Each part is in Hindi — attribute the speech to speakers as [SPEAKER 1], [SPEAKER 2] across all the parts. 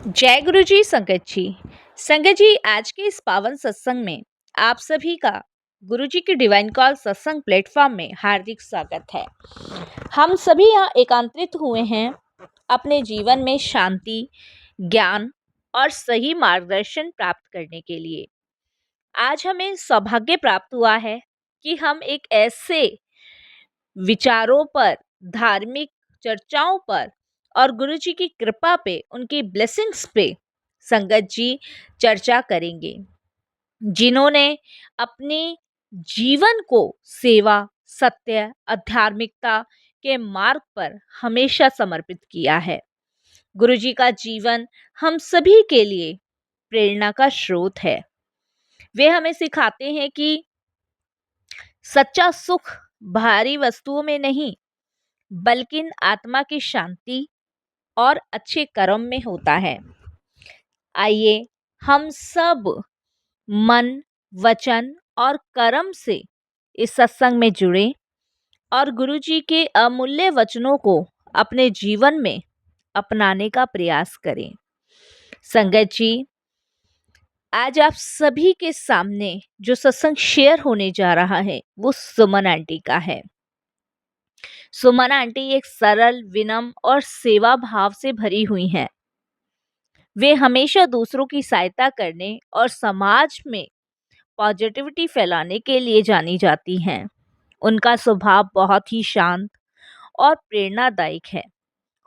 [SPEAKER 1] जय गुरु जी संगत जी। संगत जी, आज के इस पावन सत्संग में आप सभी का गुरु जी के डिवाइन कॉल सत्संग प्लेटफॉर्म में हार्दिक स्वागत है। हम सभी यहाँ एकांतरित हुए हैं अपने जीवन में शांति, ज्ञान और सही मार्गदर्शन प्राप्त करने के लिए। आज हमें सौभाग्य प्राप्त हुआ है कि हम एक ऐसे विचारों पर, धार्मिक चर्चाओं पर और गुरु जी की कृपा पे, उनकी ब्लेसिंग्स पे संगत जी चर्चा करेंगे, जिन्होंने अपने जीवन को सेवा, सत्य, आध्यात्मिकता के मार्ग पर हमेशा समर्पित किया है। गुरु जी का जीवन हम सभी के लिए प्रेरणा का स्रोत है। वे हमें सिखाते हैं कि सच्चा सुख भारी वस्तुओं में नहीं, बल्कि आत्मा की शांति और अच्छे कर्म में होता है। आइए हम सब मन, वचन और कर्म से इस सत्संग में जुड़े और गुरु जी के अमूल्य वचनों को अपने जीवन में अपनाने का प्रयास करें। संगत जी, आज आप सभी के सामने जो सत्संग शेयर होने जा रहा है वो सुमन आंटी का है। सुमन आंटी एक सरल, विनम्र और सेवा भाव से भरी हुई हैं। वे हमेशा दूसरों की सहायता करने और समाज में पॉजिटिविटी फैलाने के लिए जानी जाती हैं। उनका स्वभाव बहुत ही शांत और प्रेरणादायक है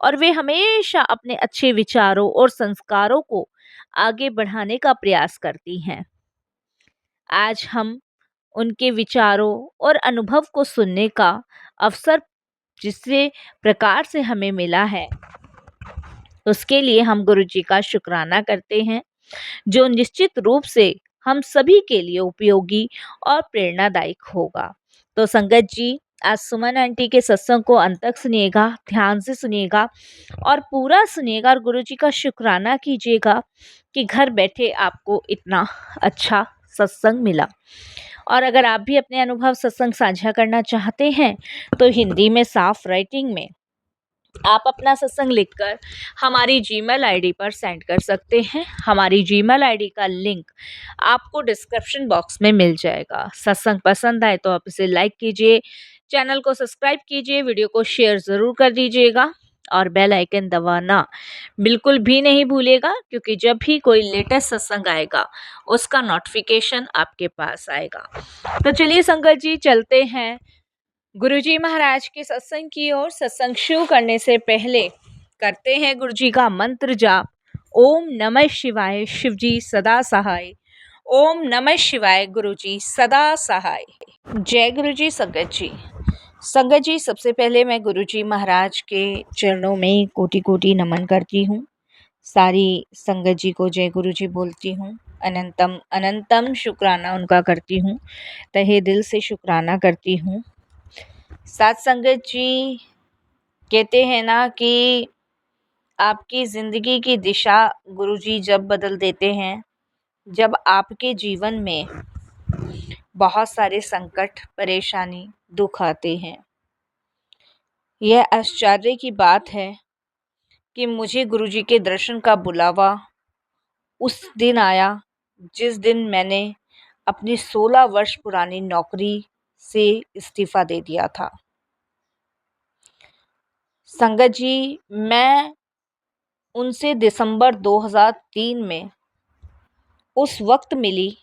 [SPEAKER 1] और वे हमेशा अपने अच्छे विचारों और संस्कारों को आगे बढ़ाने का प्रयास करती हैं। आज हम उनके विचारों और अनुभव को सुनने का अवसर जिस प्रकार से हमें मिला है, उसके लिए हम गुरु जी का शुक्राना करते हैं, जो निश्चित रूप से हम सभी के लिए उपयोगी और प्रेरणादायक होगा। तो संगत जी, आज सुमन आंटी के सत्संग को अंत तक सुनिएगा, ध्यान से सुनिएगा और पूरा सुनिएगा और गुरु जी का शुक्राना कीजिएगा कि घर बैठे आपको इतना अच्छा सत्संग मिला। और अगर आप भी अपने अनुभव सत्संग साझा करना चाहते हैं तो हिंदी में साफ राइटिंग में आप अपना सत्संग लिखकर हमारी जीमेल आईडी पर सेंड कर सकते हैं। हमारी जीमेल आईडी का लिंक आपको डिस्क्रिप्शन बॉक्स में मिल जाएगा। सत्संग पसंद आए तो आप इसे लाइक कीजिए, चैनल को सब्सक्राइब कीजिए, वीडियो को शेयर ज़रूर कर दीजिएगा और बेल आइकन दबाना बिल्कुल भी नहीं भूलिएगा, क्योंकि जब भी कोई लेटेस्ट सत्संग आएगा उसका नोटिफिकेशन आपके पास आएगा। तो चलिए संगत जी, चलते हैं गुरुजी महाराज के सत्संग की ओर। सत्संग शुरू करने से पहले करते हैं गुरु जी का मंत्र जाप। ओम नमः शिवाय, शिवजी सदा सहाय। ओम नमः शिवाय, गुरुजी सदा सहाय। जय गुरु जी संगत जी। संगत जी, सबसे पहले मैं गुरु जी महाराज के चरणों में कोटि कोटि नमन करती हूँ। सारी संगत जी को जय गुरु जी बोलती हूँ। अनंतम अनंतम शुक्राना उनका करती हूँ, तहे दिल से शुक्राना करती हूँ। साथ संगत जी, कहते हैं ना कि आपकी ज़िंदगी की दिशा गुरुजी जब बदल देते हैं, जब आपके जीवन में बहुत सारे संकट, परेशानी, दुख आते हैं। यह आश्चर्य की बात है कि मुझे गुरुजी के दर्शन का बुलावा उस दिन आया जिस दिन मैंने अपनी 16 वर्ष पुरानी नौकरी से इस्तीफ़ा दे दिया था। संगत जी, मैं उनसे दिसंबर 2003 में उस वक्त मिली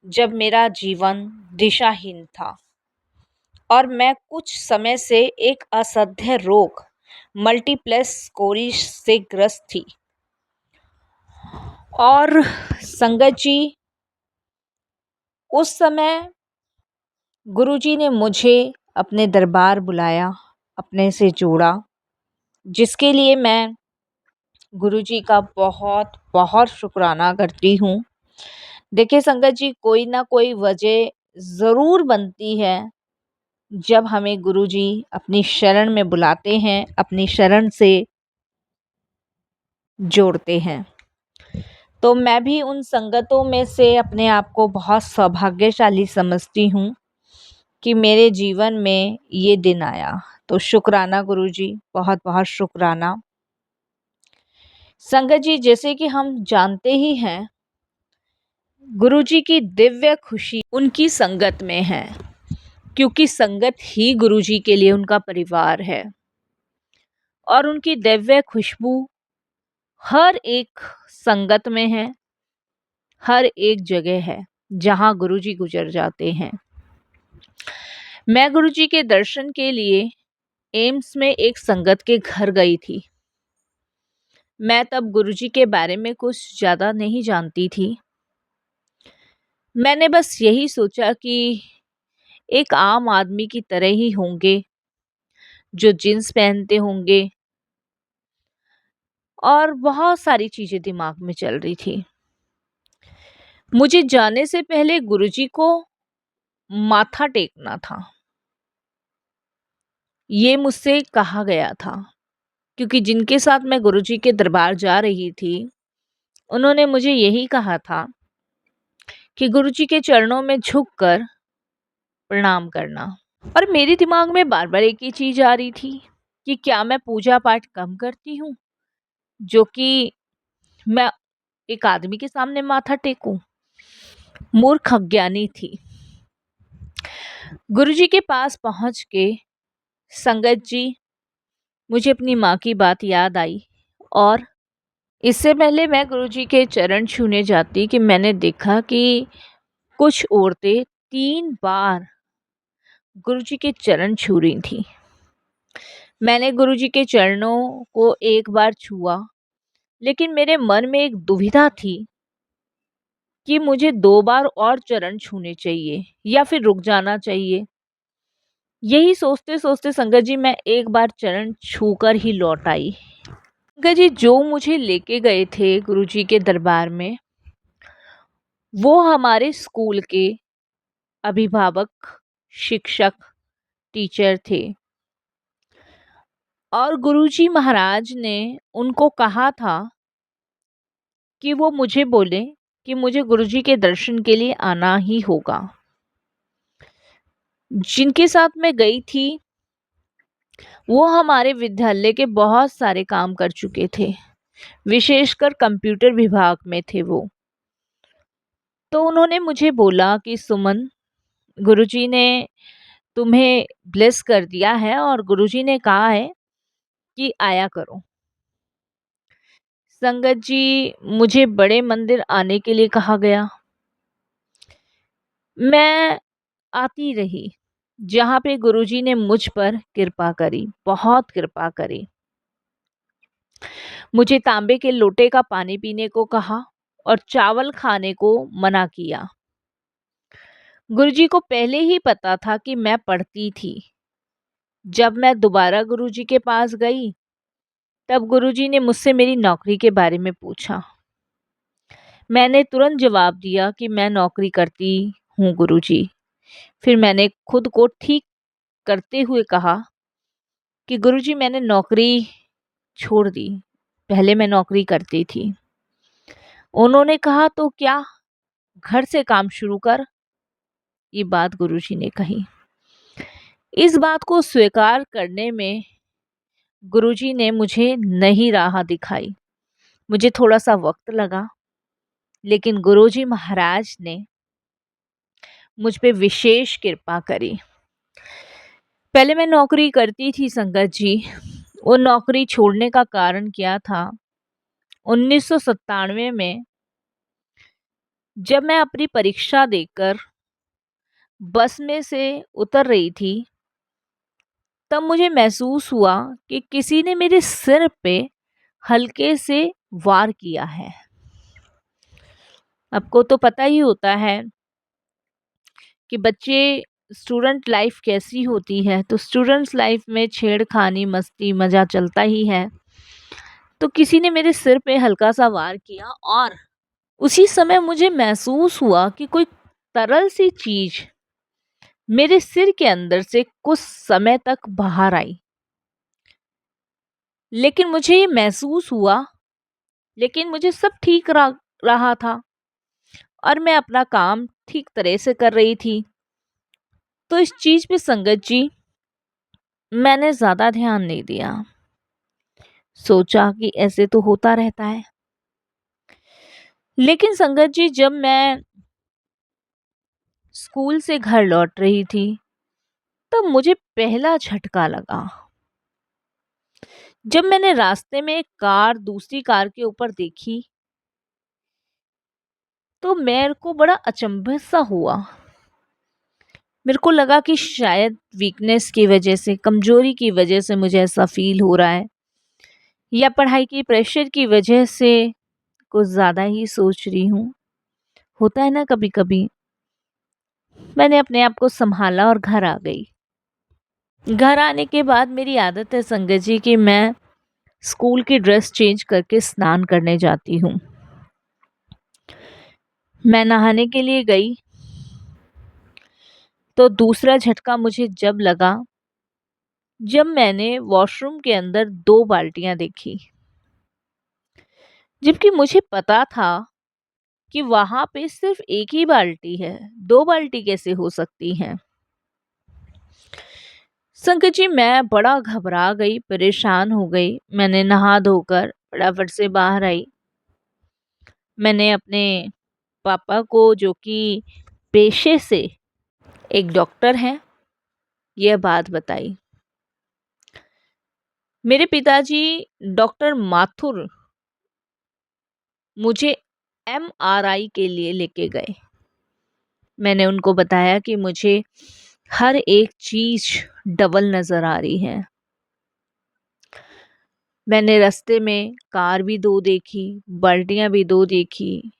[SPEAKER 1] जब मेरा जीवन दिशाहीन था और मैं कुछ समय से एक असाध्य रोग मल्टीप्लेक्स स्क्लेरोसिस से ग्रस्त थी। और संगत जी, उस समय गुरुजी ने मुझे अपने दरबार बुलाया, अपने से जोड़ा, जिसके लिए मैं गुरुजी का बहुत बहुत शुक्राना करती हूँ। देखिए संगत जी, कोई ना कोई वजह ज़रूर बनती है जब हमें गुरुजी अपनी शरण में बुलाते हैं, अपनी शरण से जोड़ते हैं। तो मैं भी उन संगतों में से अपने आप को बहुत सौभाग्यशाली समझती हूँ कि मेरे जीवन में ये दिन आया। तो शुक्राना गुरुजी, बहुत बहुत शुक्राना। संगत जी, जैसे कि हम जानते ही हैं, गुरुजी की दिव्य खुशी उनकी संगत में है, क्योंकि संगत ही गुरुजी के लिए उनका परिवार है। और उनकी दिव्य खुशबू हर एक संगत में है, हर एक जगह है जहाँ गुरुजी गुजर जाते हैं। मैं गुरुजी के दर्शन के लिए एम्स में एक संगत के घर गई थी। मैं तब गुरुजी के बारे में कुछ ज़्यादा नहीं जानती थी। मैंने बस यही सोचा कि एक आम आदमी की तरह ही होंगे, जो जींस पहनते होंगे, और बहुत सारी चीज़ें दिमाग में चल रही थी। मुझे जाने से पहले गुरुजी को माथा टेकना था, ये मुझसे कहा गया था, क्योंकि जिनके साथ मैं गुरुजी के दरबार जा रही थी, उन्होंने मुझे यही कहा था कि गुरुजी के चरणों में झुककर प्रणाम करना। और मेरे दिमाग में बार बार एक ही चीज़ आ रही थी कि क्या मैं पूजा पाठ कम करती हूँ, जो कि मैं एक आदमी के सामने माथा टेकूं। मूर्ख अज्ञानी थी। गुरुजी के पास पहुंच के संगत जी, मुझे अपनी माँ की बात याद आई। और इससे पहले मैं गुरुजी के चरण छूने जाती कि मैंने देखा कि कुछ औरतें 3 बार गुरुजी के चरण छू रही थी। मैंने गुरुजी के चरणों को एक बार छुआ, लेकिन मेरे मन में एक दुविधा थी कि मुझे 2 बार और चरण छूने चाहिए या फिर रुक जाना चाहिए। यही सोचते सोचते संगत जी, मैं एक बार चरण छूकर ही लौट आई। संगत जी, जो मुझे लेके गए थे गुरुजी के दरबार में, वो हमारे स्कूल के अभिभावक, शिक्षक, टीचर थे। और गुरुजी महाराज ने उनको कहा था कि वो मुझे बोले कि मुझे गुरुजी के दर्शन के लिए आना ही होगा। जिनके साथ मैं गई थी, वो हमारे विद्यालय के बहुत सारे काम कर चुके थे, विशेषकर कंप्यूटर विभाग में थे वो। तो उन्होंने मुझे बोला कि सुमन, गुरुजी ने तुम्हें ब्लेस कर दिया है और गुरुजी ने कहा है कि आया करो। संगत जी, मुझे बड़े मंदिर आने के लिए कहा गया। मैं आती रही, जहाँ पे गुरुजी ने मुझ पर कृपा करी, बहुत कृपा करी। मुझे तांबे के लोटे का पानी पीने को कहा और चावल खाने को मना किया। गुरुजी को पहले ही पता था कि मैं पढ़ती थी। जब मैं दोबारा गुरुजी के पास गई, तब गुरुजी ने मुझसे मेरी नौकरी के बारे में पूछा। मैंने तुरंत जवाब दिया कि मैं नौकरी करती हूँ गुरुजी। फिर मैंने खुद को ठीक करते हुए कहा कि गुरुजी, मैंने नौकरी छोड़ दी, पहले मैं नौकरी करती थी। उन्होंने कहा, तो क्या, घर से काम शुरू कर। ये बात गुरुजी ने कही। इस बात को स्वीकार करने में गुरुजी ने मुझे नहीं राह दिखाई। मुझे थोड़ा सा वक्त लगा, लेकिन गुरुजी महाराज ने मुझ पे विशेष कृपा करी। पहले मैं नौकरी करती थी संगत जी। वो नौकरी छोड़ने का कारण क्या था? 1997 में जब मैं अपनी परीक्षा देकर बस में से उतर रही थी, तब मुझे महसूस हुआ कि किसी ने मेरे सिर पे हल्के से वार किया है। आपको तो पता ही होता है कि बच्चे, स्टूडेंट लाइफ कैसी होती है, तो स्टूडेंट्स लाइफ में छेड़खानी, मस्ती, मज़ा चलता ही है। तो किसी ने मेरे सिर पे हल्का सा वार किया और उसी समय मुझे महसूस हुआ कि कोई तरल सी चीज मेरे सिर के अंदर से कुछ समय तक बाहर आई। लेकिन मुझे ये महसूस हुआ, लेकिन मुझे सब ठीक रहा था और मैं अपना काम ठीक तरह से कर रही थी। तो इस चीज पे संगत जी, मैंने ज्यादा ध्यान नहीं दिया। सोचा कि ऐसे तो होता रहता है। लेकिन संगत जी, जब मैं स्कूल से घर लौट रही थी तब मुझे पहला झटका लगा। जब मैंने रास्ते में एक कार दूसरी कार के ऊपर देखी तो मेरे को बड़ा अचंभा सा हुआ। मेरे को लगा कि शायद वीकनेस की वजह से, कमजोरी की वजह से मुझे ऐसा फील हो रहा है, या पढ़ाई की प्रेशर की वजह से कुछ ज़्यादा ही सोच रही हूँ। होता है ना कभी कभी। मैंने अपने आप को संभाला और घर आ गई। घर आने के बाद मेरी आदत है संगत जी कि मैं स्कूल की ड्रेस चेंज करके स्नान करने जाती हूँ। मैं नहाने के लिए गई तो दूसरा झटका मुझे जब लगा जब मैंने वॉशरूम के अंदर 2 बाल्टियां देखी। जबकि मुझे पता था कि वहां पे सिर्फ एक ही बाल्टी है, 2 बाल्टी कैसे हो सकती हैं। संकट जी, मैं बड़ा घबरा गई, परेशान हो गई। मैंने नहा धोकर फटाफट से बाहर आई। मैंने अपने पापा को, जो कि पेशे से एक डॉक्टर हैं, यह बात बताई। मेरे पिताजी डॉक्टर माथुर मुझे एमआरआई के लिए लेके गए। मैंने उनको बताया कि मुझे हर एक चीज डबल नजर आ रही है। मैंने रास्ते में कार भी 2 देखी, बाल्टियां भी 2 देखी।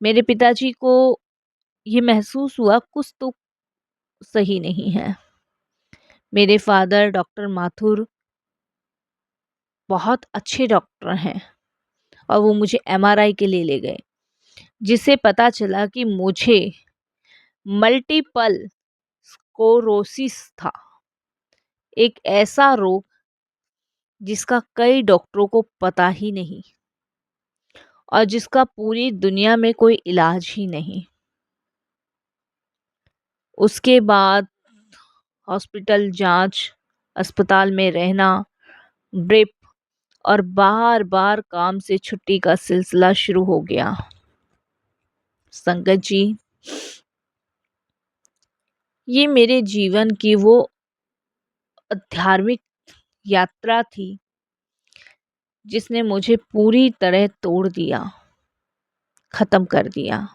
[SPEAKER 1] मेरे पिताजी को ये महसूस हुआ कुछ तो सही नहीं है। मेरे फादर डॉक्टर माथुर बहुत अच्छे डॉक्टर हैं और वो मुझे एमआरआई के लिए ले गए, जिससे पता चला कि मुझे मल्टीपल स्क्लेरोसिस था। एक ऐसा रोग जिसका कई डॉक्टरों को पता ही नहीं और जिसका पूरी दुनिया में कोई इलाज ही नहीं। उसके बाद हॉस्पिटल जांच, अस्पताल में रहना, ड्रिप और बार बार काम से छुट्टी का सिलसिला शुरू हो गया। संगत जी, ये मेरे जीवन की वो धार्मिक यात्रा थी जिसने मुझे पूरी तरह तोड़ दिया, खत्म कर दिया।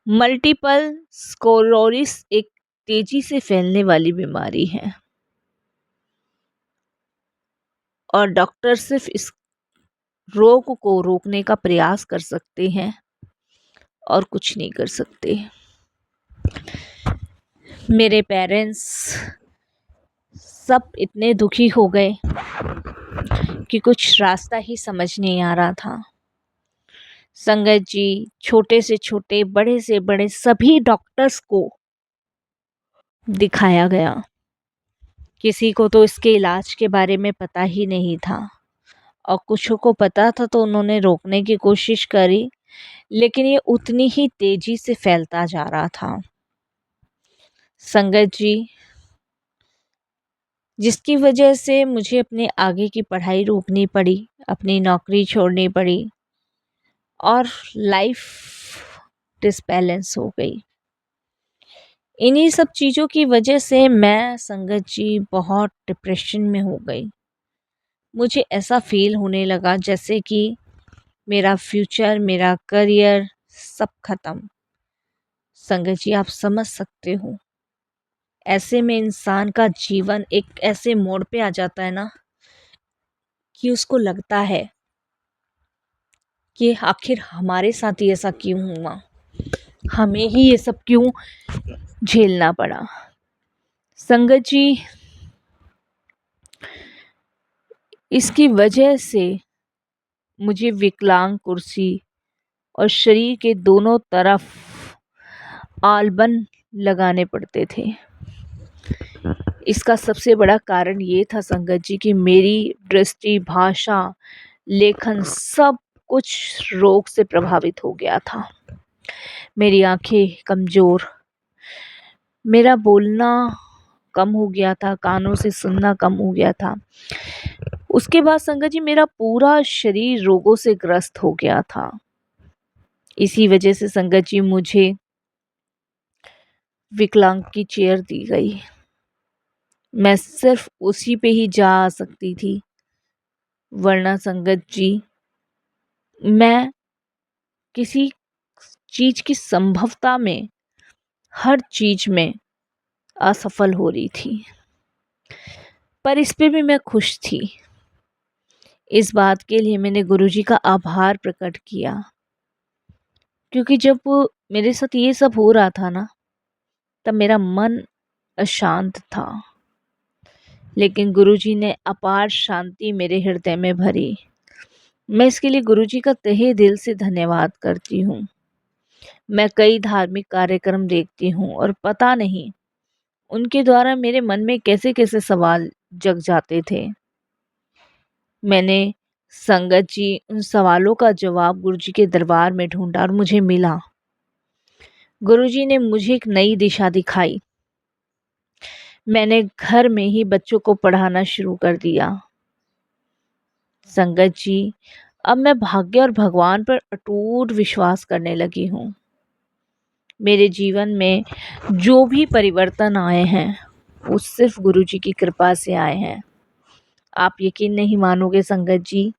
[SPEAKER 1] मल्टीपल स्क्लेरोसिस एक तेजी से फैलने वाली बीमारी है और डॉक्टर सिर्फ इस रोग को रोकने का प्रयास कर सकते हैं और कुछ नहीं कर सकते। मेरे पेरेंट्स सब इतने दुखी हो गए कि कुछ रास्ता ही समझ नहीं आ रहा था। संगत जी, छोटे से छोटे, बड़े से बड़े सभी डॉक्टर्स को दिखाया गया। किसी को तो इसके इलाज के बारे में पता ही नहीं था और कुछ को पता था तो उन्होंने रोकने की कोशिश करी, लेकिन ये उतनी ही तेजी से फैलता जा रहा था। संगत जी, जिसकी वजह से मुझे अपने आगे की पढ़ाई रोकनी पड़ी, अपनी नौकरी छोड़नी पड़ी और लाइफ डिसबैलेंस हो गई। इन्हीं सब चीज़ों की वजह से मैं संगत जी बहुत डिप्रेशन में हो गई। मुझे ऐसा फील होने लगा जैसे कि मेरा फ्यूचर, मेरा करियर सब खत्म। संगत जी, आप समझ सकते हो, ऐसे में इंसान का जीवन एक ऐसे मोड़ पे आ जाता है ना कि उसको लगता है कि आखिर हमारे साथ ही ऐसा क्यों हुआ, हमें ही ये सब क्यों झेलना पड़ा। संगत जी, इसकी वजह से मुझे विकलांग कुर्सी और शरीर के दोनों तरफ आलबन लगाने पड़ते थे। इसका सबसे बड़ा कारण ये था संगत जी कि मेरी दृष्टि, भाषा, लेखन सब कुछ रोग से प्रभावित हो गया था। मेरी आंखें कमज़ोर, मेरा बोलना कम हो गया था, कानों से सुनना कम हो गया था। उसके बाद संगत जी मेरा पूरा शरीर रोगों से ग्रस्त हो गया था। इसी वजह से संगत जी मुझे विकलांग की चेयर दी गई। मैं सिर्फ उसी पे ही जा आ सकती थी, वरना संगत जी मैं किसी चीज की संभवता में, हर चीज में असफल हो रही थी। पर इस पे भी मैं खुश थी। इस बात के लिए मैंने गुरुजी का आभार प्रकट किया, क्योंकि जब मेरे साथ ये सब हो रहा था ना, तब मेरा मन अशांत था, लेकिन गुरुजी ने अपार शांति मेरे हृदय में भरी। मैं इसके लिए गुरुजी का तहे दिल से धन्यवाद करती हूँ। मैं कई धार्मिक कार्यक्रम देखती हूँ और पता नहीं उनके द्वारा मेरे मन में कैसे कैसे सवाल जग जाते थे। मैंने संगत जी उन सवालों का जवाब गुरुजी के दरबार में ढूंढा और मुझे मिला। गुरुजी ने मुझे एक नई दिशा दिखाई। मैंने घर में ही बच्चों को पढ़ाना शुरू कर दिया। संगत जी अब मैं भाग्य और भगवान पर अटूट विश्वास करने लगी हूँ। मेरे जीवन में जो भी परिवर्तन आए हैं वो सिर्फ गुरुजी की कृपा से आए हैं। आप यकीन नहीं मानोगे संगत जी,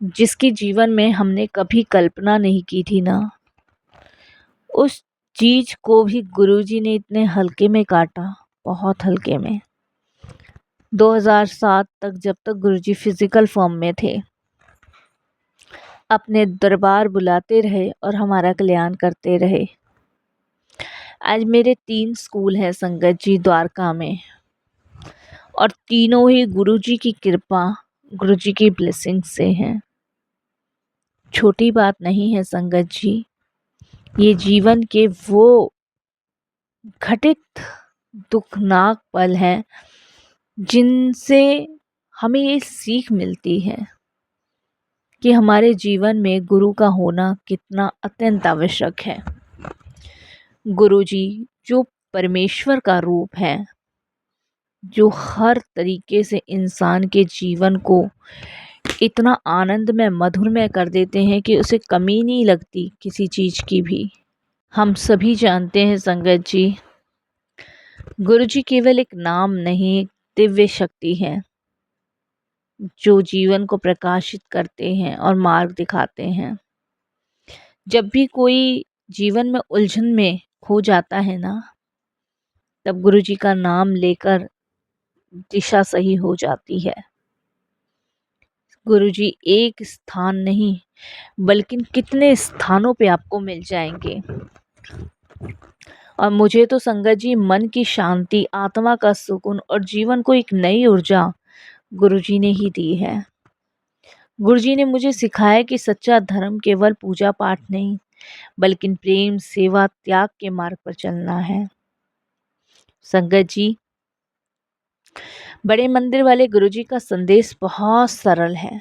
[SPEAKER 1] जिसके जीवन में हमने कभी कल्पना नहीं की थी ना, उस चीज को भी गुरुजी ने इतने हल्के में काटा, बहुत हल्के में। 2007 तक, जब तक गुरुजी फिजिकल फॉर्म में थे, अपने दरबार बुलाते रहे और हमारा कल्याण करते रहे। आज मेरे 3 स्कूल हैं संगत जी द्वारका में, और तीनों ही गुरुजी की कृपा, गुरुजी की ब्लेसिंग से हैं। छोटी बात नहीं है संगत जी, ये जीवन के वो घटित दुखनाक पल हैं जिनसे हमें ये सीख मिलती है कि हमारे जीवन में गुरु का होना कितना अत्यंत आवश्यक है। गुरुजी जो परमेश्वर का रूप है, जो हर तरीके से इंसान के जीवन को इतना आनंदमय मधुरमय कर देते हैं कि उसे कमी नहीं लगती किसी चीज की भी। हम सभी जानते हैं संगत जी, गुरुजी केवल एक नाम नहीं, दिव्य शक्ति है जो जीवन को प्रकाशित करते हैं और मार्ग दिखाते हैं। जब भी कोई जीवन में उलझन में खो जाता है ना, तब गुरुजी का नाम लेकर दिशा सही हो जाती है। गुरुजी एक स्थान नहीं बल्कि कितने स्थानों पे आपको मिल जाएंगे। और मुझे तो संगत जी मन की शांति, आत्मा का सुकून और जीवन को एक नई ऊर्जा गुरुजी ने ही दी है। गुरुजी ने मुझे सिखाया कि सच्चा धर्म केवल पूजा पाठ नहीं, बल्कि प्रेम, सेवा, त्याग के मार्ग पर चलना है। संगत जी बड़े मंदिर वाले गुरुजी का संदेश बहुत सरल है।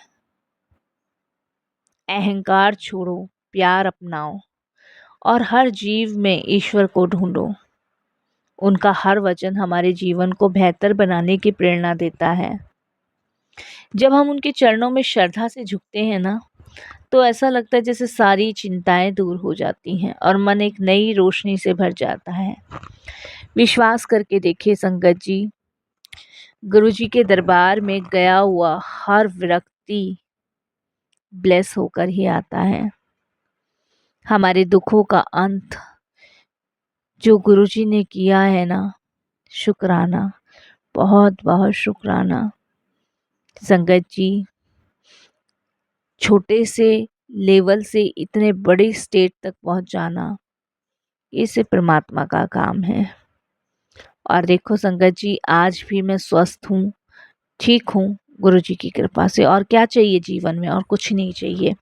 [SPEAKER 1] अहंकार छोड़ो, प्यार अपनाओ और हर जीव में ईश्वर को ढूंढो। उनका हर वचन हमारे जीवन को बेहतर बनाने की प्रेरणा देता है। जब हम उनके चरणों में श्रद्धा से झुकते हैं ना, तो ऐसा लगता है जैसे सारी चिंताएं दूर हो जाती हैं और मन एक नई रोशनी से भर जाता है। विश्वास करके देखिए संगत जी, गुरुजी के दरबार में गया हुआ हर व्यक्ति ब्लेस होकर ही आता है। हमारे दुखों का अंत जो गुरुजी ने किया है ना, शुक्राना, बहुत बहुत शुक्राना। संगत जी छोटे से लेवल से इतने बड़े स्टेट तक पहुंच जाना, ये सिर्फ परमात्मा का काम है। और देखो संगत जी, आज भी मैं स्वस्थ हूँ, ठीक हूँ गुरुजी की कृपा से। और क्या चाहिए जीवन में, और कुछ नहीं चाहिए।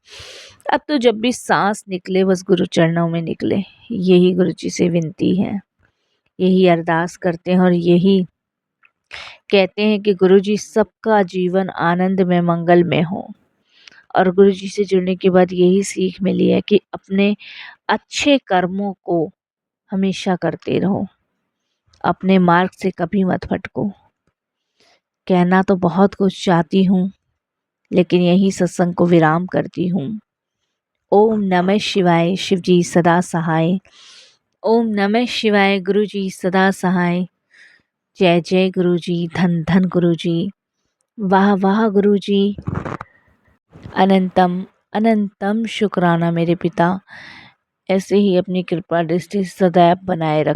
[SPEAKER 1] अब तो जब भी सांस निकले बस गुरु चरणों में निकले, यही गुरुजी से विनती है, यही अरदास करते हैं और यही कहते हैं कि गुरुजी सबका जीवन आनंद में, मंगल में हो। और गुरुजी से जुड़ने के बाद यही सीख मिली है कि अपने अच्छे कर्मों को हमेशा करते रहो, अपने मार्ग से कभी मत भटको। कहना तो बहुत कुछ चाहती हूँ, लेकिन यही सत्संग को विराम करती हूँ। ओम नमः शिवाय, शिव जी सदा सहाय। ओम नमः शिवाय, गुरु जी सदा सहाय। जय जय गुरु जी, धन धन गुरु जी, वाह वाह गुरु जी। अनंतम अनंतम शुक्राना मेरे पिता। ऐसे ही अपनी कृपा दृष्टि सदैव बनाए रख।